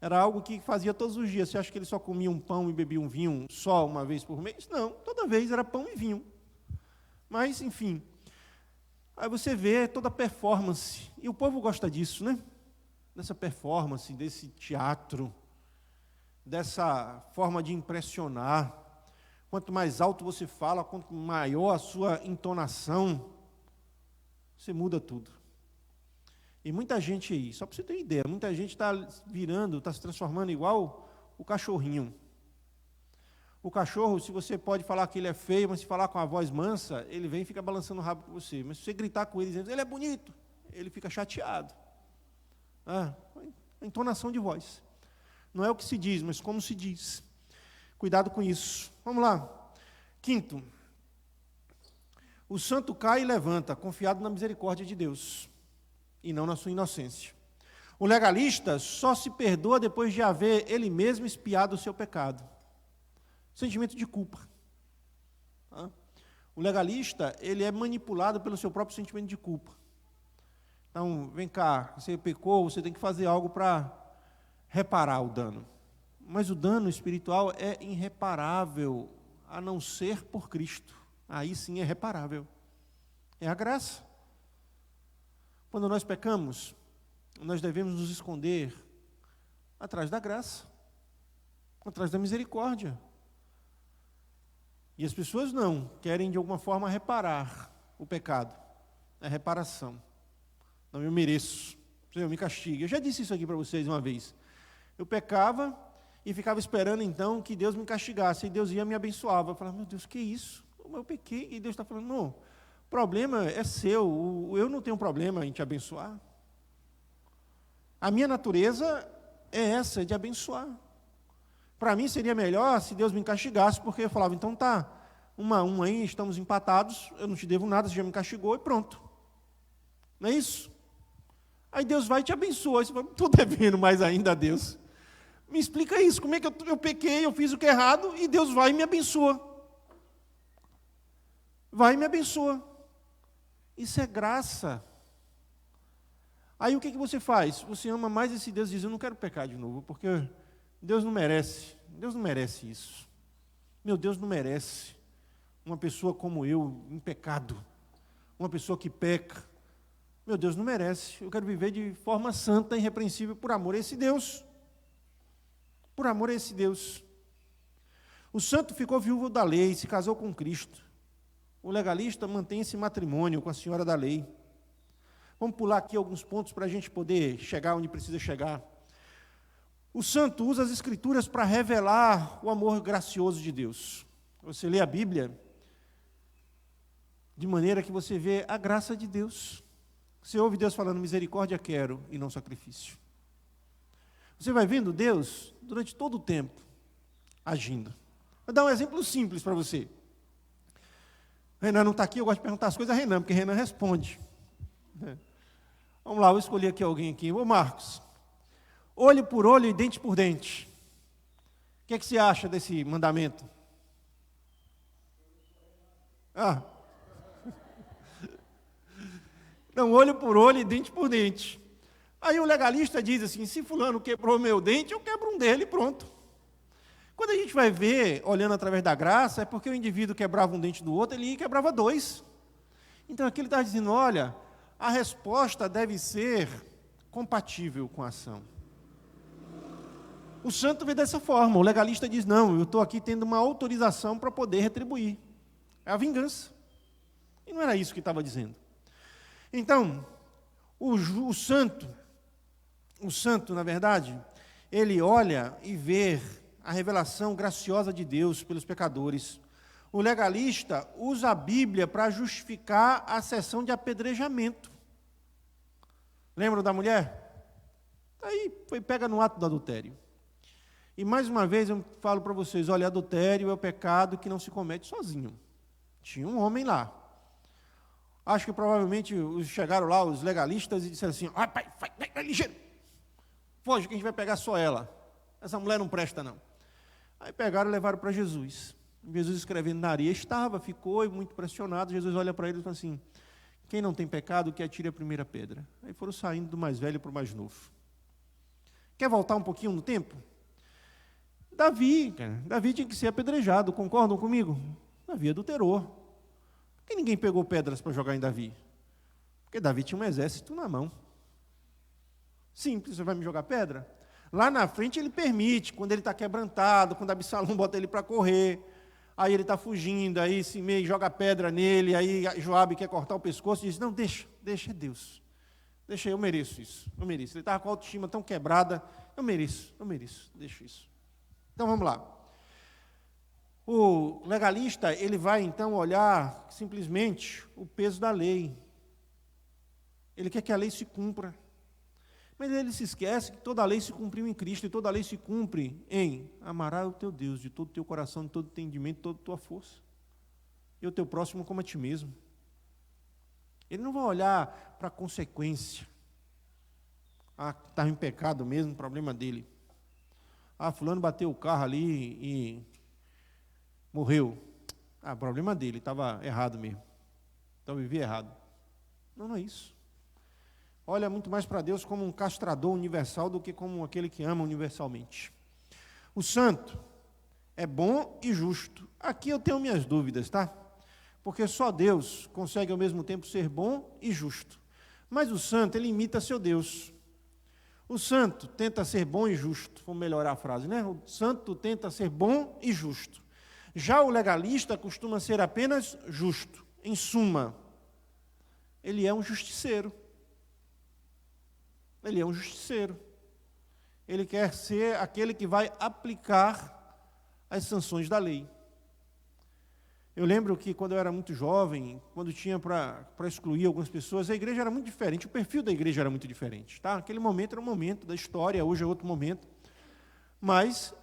Era algo que fazia todos os dias. Você acha que ele só comia um pão e bebia um vinho só uma vez por mês? Não, toda vez era pão e vinho. Mas, enfim, aí você vê toda a performance. E o povo gosta disso, né? Dessa performance, desse teatro, dessa forma de impressionar. Quanto mais alto você fala, quanto maior a sua entonação, você muda tudo. E muita gente aí, só para você ter ideia, muita gente está virando, está se transformando igual o cachorrinho. O cachorro, se você pode falar que ele é feio, mas se falar com a voz mansa, ele vem e fica balançando o rabo com você. Mas se você gritar com ele dizendo, ele é bonito, ele fica chateado. A entonação de voz. Não é o que se diz, mas como se diz. Cuidado com isso. Vamos lá. Quinto. O santo cai e levanta, confiado na misericórdia de Deus, e não na sua inocência. O legalista só se perdoa depois de haver ele mesmo expiado o seu pecado. Sentimento de culpa. O legalista, ele é manipulado pelo seu próprio sentimento de culpa. Então, vem cá, você pecou, você tem que fazer algo para reparar o dano. Mas o dano espiritual é irreparável, a não ser por Cristo. Aí sim é reparável. É a graça. Quando nós pecamos, nós devemos nos esconder atrás da graça, atrás da misericórdia. E as pessoas não, querem de alguma forma reparar o pecado. É reparação. Não, eu mereço, Senhor, me castigue. Eu já disse isso aqui para vocês uma vez. Eu pecava e ficava esperando então que Deus me castigasse, e Deus ia me abençoava. Eu falava, meu Deus, que isso? Eu pequei, e Deus está falando, não, o problema é seu, eu não tenho problema em te abençoar. A minha natureza é essa, de abençoar. Para mim seria melhor se Deus me castigasse, porque eu falava, então tá, 1-1 aí, estamos empatados, eu não te devo nada, você já me castigou e pronto. Não é isso? Aí Deus vai e te abençoa. Você fala, estou devendo mais ainda a Deus. Me explica isso, como é que eu pequei, eu fiz o que é errado, e Deus vai e me abençoa. Vai e me abençoa. Isso é graça. Aí o que você faz? Você ama mais esse Deus e diz, eu não quero pecar de novo, porque Deus não merece isso. Meu Deus não merece uma pessoa como eu, em pecado, uma pessoa que peca. Meu Deus não merece, eu quero viver de forma santa e irrepreensível por amor a esse Deus. Por amor a esse Deus. O santo ficou viúvo da lei, se casou com Cristo. O legalista mantém esse matrimônio com a senhora da lei. Vamos pular aqui alguns pontos para a gente poder chegar onde precisa chegar. O santo usa as escrituras para revelar o amor gracioso de Deus. Você lê a Bíblia de maneira que você vê a graça de Deus. Você ouve Deus falando, misericórdia quero e não sacrifício. Você vai vendo Deus durante todo o tempo agindo. Vou dar um exemplo simples para você. Renan não está aqui, eu gosto de perguntar as coisas a Renan, porque Renan responde. Vamos lá, vou escolher aqui alguém aqui. Ô Marcos, olho por olho e dente por dente. O que é que você acha desse mandamento? Não, olho por olho e dente por dente. Aí o legalista diz assim, se fulano quebrou meu dente, eu quebro um dele e pronto. Quando a gente vai ver, olhando através da graça, é porque o indivíduo quebrava um dente do outro, ele quebrava dois. Então aqui ele está dizendo, olha, a resposta deve ser compatível com a ação. O santo vê dessa forma, o legalista diz, não, eu estou aqui tendo uma autorização para poder retribuir. É a vingança. E não era isso que estava dizendo. Então, o santo, na verdade, ele olha e vê a revelação graciosa de Deus pelos pecadores. O legalista usa a Bíblia para justificar a sessão de apedrejamento. Lembram da mulher? Aí foi pega no ato do adultério. E mais uma vez eu falo para vocês, olha, adultério é o pecado que não se comete sozinho. Tinha um homem lá. Acho que provavelmente chegaram lá os legalistas e disseram assim, pai, vai ligeiro. Foge que a gente vai pegar só ela. Essa mulher não presta não. Aí pegaram e levaram para Jesus. Jesus escrevendo na areia, ficou muito pressionado. Jesus olha para ele e fala assim, quem não tem pecado, que atire a primeira pedra. Aí foram saindo do mais velho para o mais novo. Quer voltar um pouquinho no tempo? Davi tinha que ser apedrejado, concordam comigo? Davi adulterou. Por que ninguém pegou pedras para jogar em Davi? Porque Davi tinha um exército na mão. Simples, você vai me jogar pedra? Lá na frente ele permite, quando ele está quebrantado, quando Absalão bota ele para correr, aí ele está fugindo, aí Simei joga pedra nele, aí Joabe quer cortar o pescoço e diz, não, deixa, é Deus. Deixa, eu mereço isso, eu mereço. Ele estava com a autoestima tão quebrada, eu mereço, deixa isso. Então vamos lá. O legalista, ele vai então olhar simplesmente o peso da lei. Ele quer que a lei se cumpra. Mas ele se esquece que toda a lei se cumpriu em Cristo, e toda a lei se cumpre em amarás o teu Deus de todo o teu coração, de todo o entendimento, de toda a tua força. E o teu próximo como a ti mesmo. Ele não vai olhar para a consequência. Estava em pecado mesmo, problema dele. Fulano bateu o carro ali e morreu. Problema dele, estava errado mesmo. Então vivia errado. Não é isso. Olha muito mais para Deus como um castrador universal do que como aquele que ama universalmente. O santo é bom e justo. Aqui eu tenho minhas dúvidas, tá? Porque só Deus consegue ao mesmo tempo ser bom e justo. Mas o santo, ele imita seu Deus. O santo tenta ser bom e justo, vou melhorar a frase, né? O santo tenta ser bom e justo. Já o legalista costuma ser apenas justo. Em suma, ele é um justiceiro. Ele é um justiceiro. Ele quer ser aquele que vai aplicar as sanções da lei. Eu lembro que quando eu era muito jovem, quando tinha para excluir algumas pessoas, a igreja era muito diferente, o perfil da igreja era muito diferente. Tá? Aquele momento era um momento da história, hoje é outro momento. Mas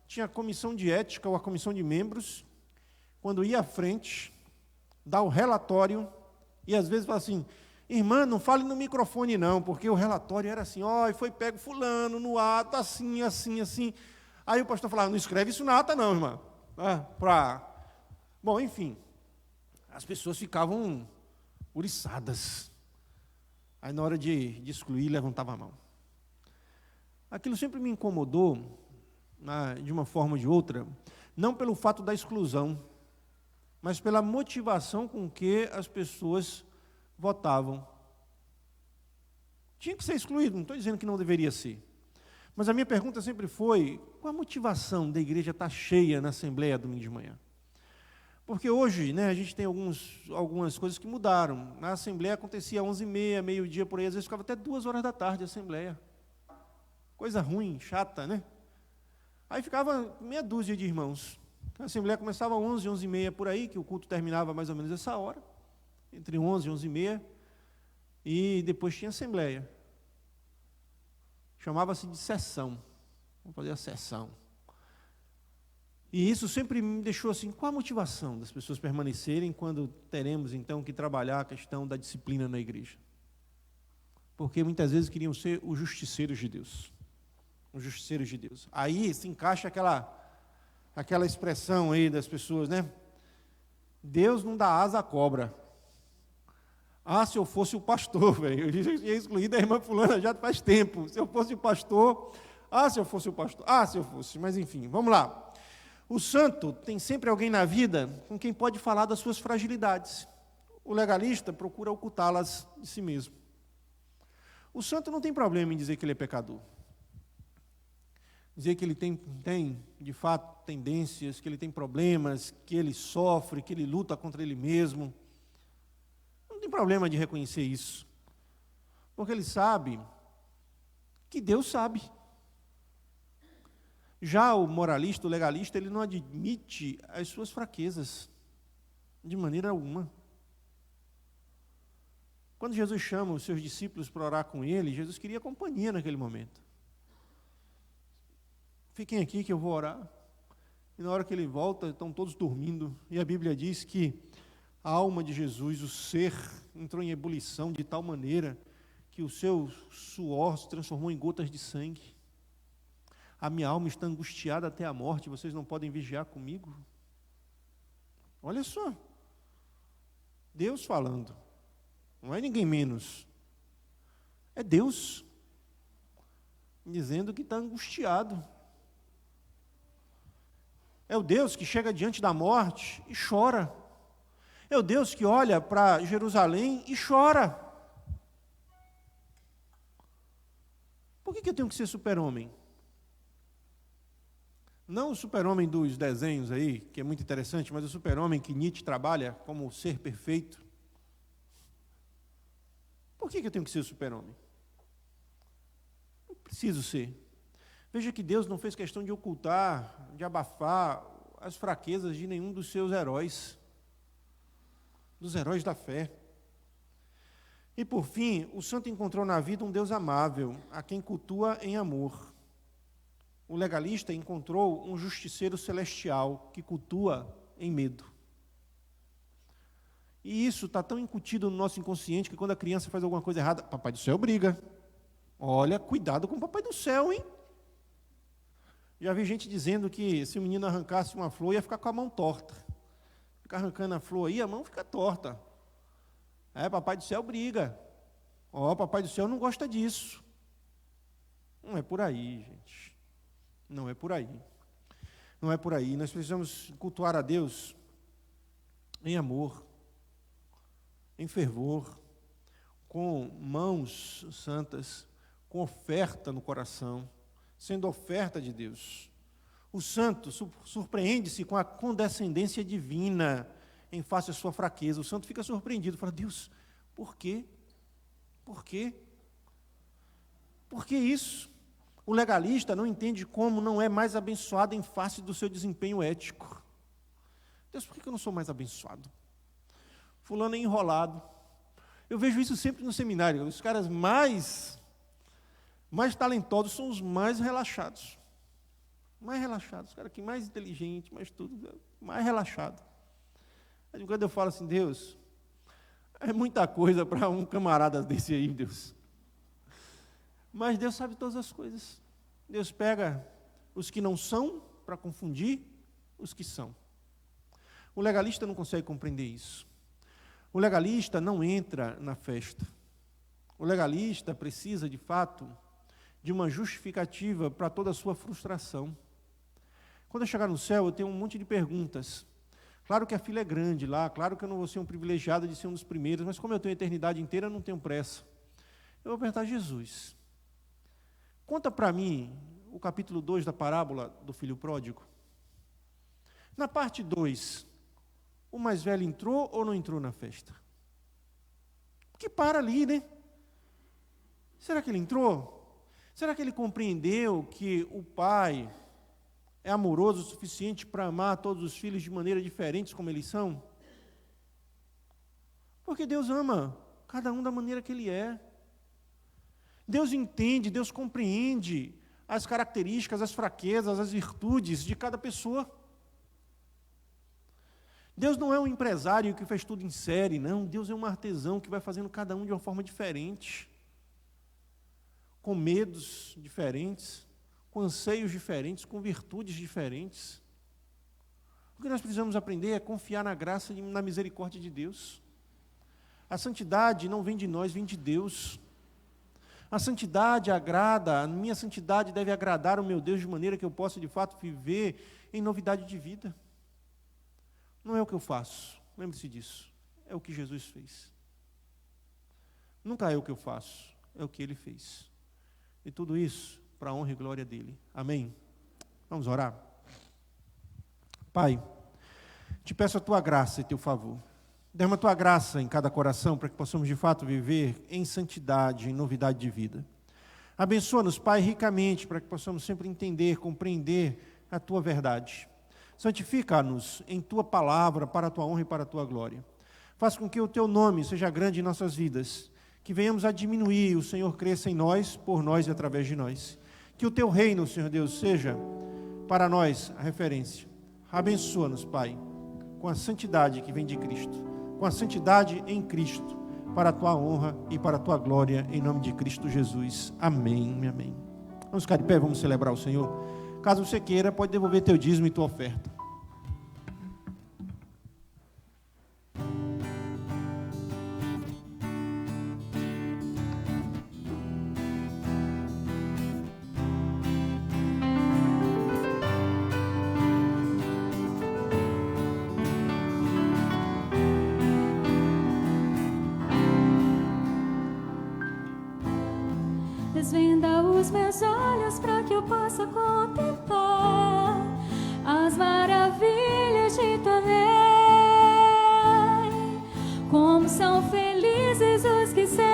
tinha a comissão de ética ou a comissão de membros, quando ia à frente, dá o relatório, e às vezes fala assim, irmã, não fale no microfone não, porque o relatório era assim, foi pego fulano no ato, assim. Aí o pastor falava, não escreve isso na ata não, irmã. Bom, enfim, as pessoas ficavam uriçadas. Aí na hora de excluir, levantava a mão. Aquilo sempre me incomodou, de uma forma ou de outra, não pelo fato da exclusão, mas pela motivação com que as pessoas votavam. Tinha que ser excluído, não estou dizendo que não deveria ser. Mas a minha pergunta sempre foi, qual a motivação da igreja estar cheia na Assembleia domingo de manhã? Porque hoje, a gente tem algumas coisas que mudaram. Na Assembleia acontecia 11h30, meio-dia, por aí, às vezes ficava até 2h da tarde a Assembleia. Coisa ruim, chata, né? Aí ficava meia dúzia de irmãos. A Assembleia começava 11, 11h30 por aí, que o culto terminava mais ou menos essa hora, entre 11 e 11h30, e depois tinha Assembleia. Chamava-se de sessão. Vamos fazer a sessão. E isso sempre me deixou assim, qual a motivação das pessoas permanecerem quando teremos, então, que trabalhar a questão da disciplina na igreja? Porque muitas vezes queriam ser os justiceiros de Deus. Os justiceiros de Deus. Aí se encaixa aquela expressão aí das pessoas, né? Deus não dá asa à cobra. Se eu fosse o pastor, velho, eu já tinha excluído a irmã fulana já faz tempo. Se eu fosse o pastor, se eu fosse o pastor, se eu fosse, mas enfim, vamos lá. O santo tem sempre alguém na vida com quem pode falar das suas fragilidades. o legalista procura ocultá-las de si mesmo. O santo não tem problema em dizer que ele é pecador. Dizer que ele tem, de fato, tendências, que ele tem problemas, que ele sofre, que ele luta contra ele mesmo. Não tem problema de reconhecer isso. Porque ele sabe que Deus sabe. Já o moralista, o legalista, ele não admite as suas fraquezas, de maneira alguma. Quando Jesus chama os seus discípulos para orar com ele, Jesus queria companhia naquele momento. Fiquem aqui que eu vou orar. E na hora que ele volta, estão todos dormindo. E a Bíblia diz que a alma de Jesus, o ser, entrou em ebulição de tal maneira que o seu suor se transformou em gotas de sangue. A minha alma está angustiada até a morte, vocês não podem vigiar comigo? Olha só. Deus falando. Não é ninguém menos. É Deus dizendo que está angustiado. É o Deus que chega diante da morte e chora. É o Deus que olha para Jerusalém e chora. Por que eu tenho que ser super-homem? Não o super-homem dos desenhos aí, que é muito interessante, mas o super-homem que Nietzsche trabalha como ser perfeito. Por que eu tenho que ser super-homem? Não preciso ser. Veja que Deus não fez questão de ocultar, de abafar as fraquezas de nenhum dos seus heróis, dos heróis da fé. E por fim, o santo encontrou na vida um Deus amável, a quem cultua em amor. O legalista encontrou um justiceiro celestial, que cultua em medo. E isso está tão incutido no nosso inconsciente que quando a criança faz alguma coisa errada, Papai do Céu briga. Olha, cuidado com o Papai do Céu, hein? Já vi gente dizendo que se o menino arrancasse uma flor, ia ficar com a mão torta. Ficar arrancando a flor aí, a mão fica torta. Papai do Céu briga. Papai do Céu não gosta disso. Não é por aí, gente. Não é por aí. Não é por aí. Nós precisamos cultuar a Deus em amor, em fervor, com mãos santas, com oferta no coração, sendo oferta de Deus. O santo surpreende-se com a condescendência divina em face à sua fraqueza. O santo fica surpreendido, fala: Deus, por quê? Por quê? Por que isso? O legalista não entende como não é mais abençoado em face do seu desempenho ético. Deus, por que eu não sou mais abençoado? Fulano é enrolado. Eu vejo isso sempre no seminário. Os caras mais talentosos são os mais relaxados. Mais relaxados. Os caras que mais inteligentes, mais tudo, mais relaxado. Aí quando eu falo assim: Deus, é muita coisa para um camarada desse aí, Deus. Mas Deus sabe todas as coisas. Deus pega os que não são para confundir os que são. O legalista não consegue compreender isso. O legalista não entra na festa. O legalista precisa, de fato, de uma justificativa para toda a sua frustração. Quando eu chegar no céu, eu tenho um monte de perguntas. Claro que a fila é grande lá, claro que eu não vou ser um privilegiado de ser um dos primeiros, mas como eu tenho a eternidade inteira, eu não tenho pressa. Eu vou perguntar: Jesus, conta para mim o capítulo 2 da parábola do filho pródigo. Na parte 2, o mais velho entrou ou não entrou na festa? Porque para ali, né? Será que ele entrou? Será que ele compreendeu que o pai é amoroso o suficiente para amar todos os filhos de maneira diferentes como eles são? Porque Deus ama cada um da maneira que ele é. Deus entende, Deus compreende as características, as fraquezas, as virtudes de cada pessoa. Deus não é um empresário que faz tudo em série, não. Deus é um artesão que vai fazendo cada um de uma forma diferente, com medos diferentes, com anseios diferentes, com virtudes diferentes. O que nós precisamos aprender é confiar na graça e na misericórdia de Deus. A santidade não vem de nós, vem de Deus. A santidade agrada, a minha santidade deve agradar o meu Deus de maneira que eu possa, de fato, viver em novidade de vida. Não é o que eu faço, lembre-se disso. é o que Jesus fez. Nunca é o que eu faço, é o que Ele fez. E tudo isso para a honra e glória dEle. Amém? Vamos orar? Pai, te peço a Tua graça e Teu favor. Derrama a Tua graça em cada coração para que possamos de fato viver em santidade, em novidade de vida. Abençoa-nos, Pai, ricamente para que possamos sempre entender, compreender a Tua verdade. Santifica-nos em Tua palavra para a Tua honra e para a Tua glória. Faz com que o Teu nome seja grande em nossas vidas, que venhamos a diminuir, o Senhor cresça em nós, por nós e através de nós. Que o Teu reino, Senhor Deus, seja para nós a referência. Abençoa-nos, Pai, com a santidade que vem de Cristo, com a santidade em Cristo, para a Tua honra e para a Tua glória, em nome de Cristo Jesus. Amém, amém. Vamos ficar de pé, vamos celebrar o Senhor. Caso você queira, pode devolver teu dízimo e tua oferta. Desvenda os meus olhos para que eu possa contemplar as maravilhas de tua lei. Como são felizes os que seguem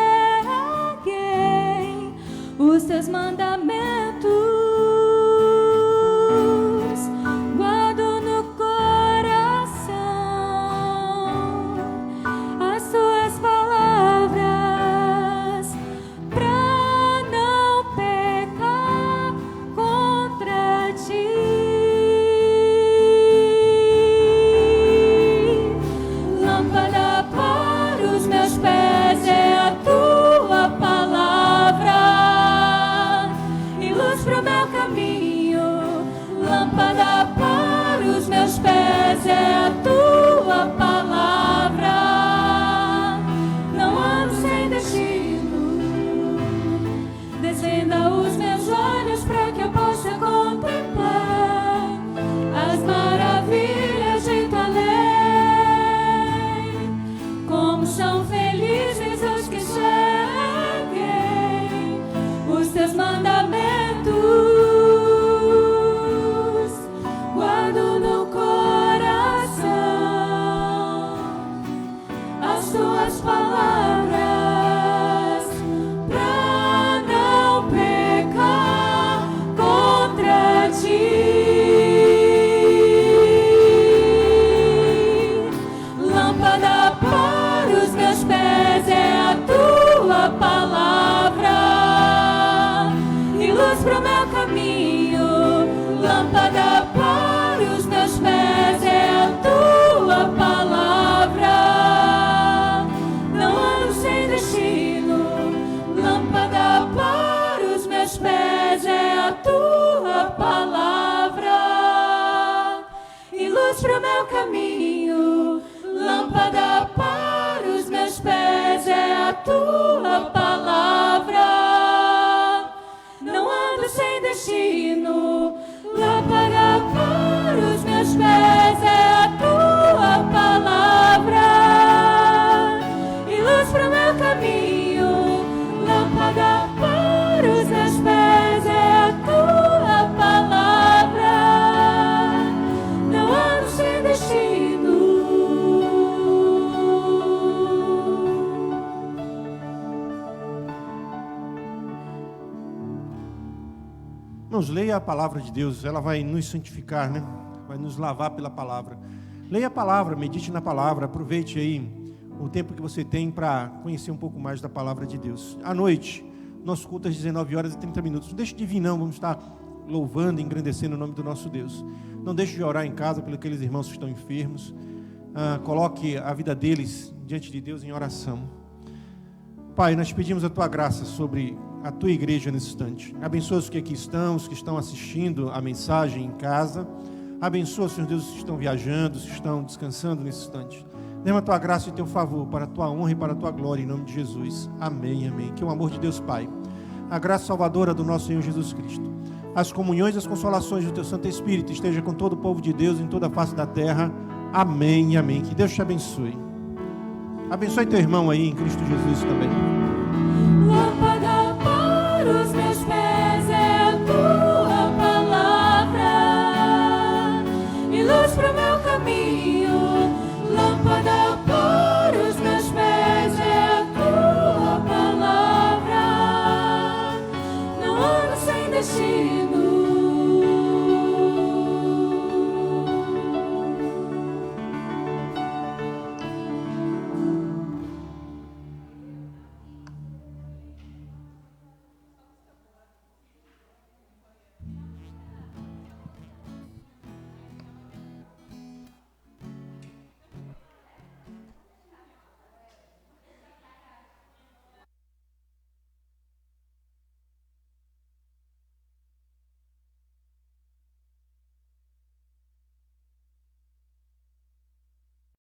os teus mandamentos. Guardo no coração as tuas palavras pra não pecar contra ti. Lâmpada para os meus pés é a tua palavra e luz pro meu caminho. Lâmpada para os meus pés é a tua palavra. Não ando sem destino. Desvenda os meus olhos para que eu possa contemplar as maravilhas de tua lei. Como são felizes os que seguem os teus mandamentos. Guardo no coração as tuas palavras pra não pecar contra ti. Lâmpada para os meus pés é a tua palavra e luz pro meu caminho. Lâmpada para os meus pés é a tua palavra. Não ando sem destino. Lâmpada para os meus pés é a tua palavra e luz pro meu caminho. Lâmpada para os meus pés é a tua palavra. Não ando sem destino. Lâmpada para os meus pés é a tua palavra e luz pro meu caminho. Lâmpada para os meus pés é a tua palavra. Não ando sem destino. Irmãos, leia a palavra de Deus, ela vai nos santificar, né? Vai nos lavar pela palavra. Leia a palavra, medite na palavra, aproveite aí o tempo que você tem para conhecer um pouco mais da palavra de Deus. À noite, nosso culto às 19h30. Não deixe de vir não, vamos estar louvando e engrandecendo o nome do nosso Deus. Não deixe de orar em casa pelos aqueles irmãos que estão enfermos. Coloque a vida deles diante de Deus em oração. Pai, nós pedimos a Tua graça sobre a Tua igreja nesse instante. Abençoa os que aqui estão, os que estão assistindo a mensagem em casa. Abençoa, Senhor Deus, os que estão viajando, os que estão descansando nesse instante. Derrama a Tua graça e Teu favor para a Tua honra e para a Tua glória, em nome de Jesus. Amém, amém. Que o amor de Deus Pai, a graça salvadora do nosso Senhor Jesus Cristo, as comunhões e as consolações do Teu Santo Espírito esteja com todo o povo de Deus em toda a face da terra. Amém, amém. Que Deus te abençoe. Abençoe teu irmão aí em Cristo Jesus também. Lâmpada para os meus pés é a tua palavra e luz para o meu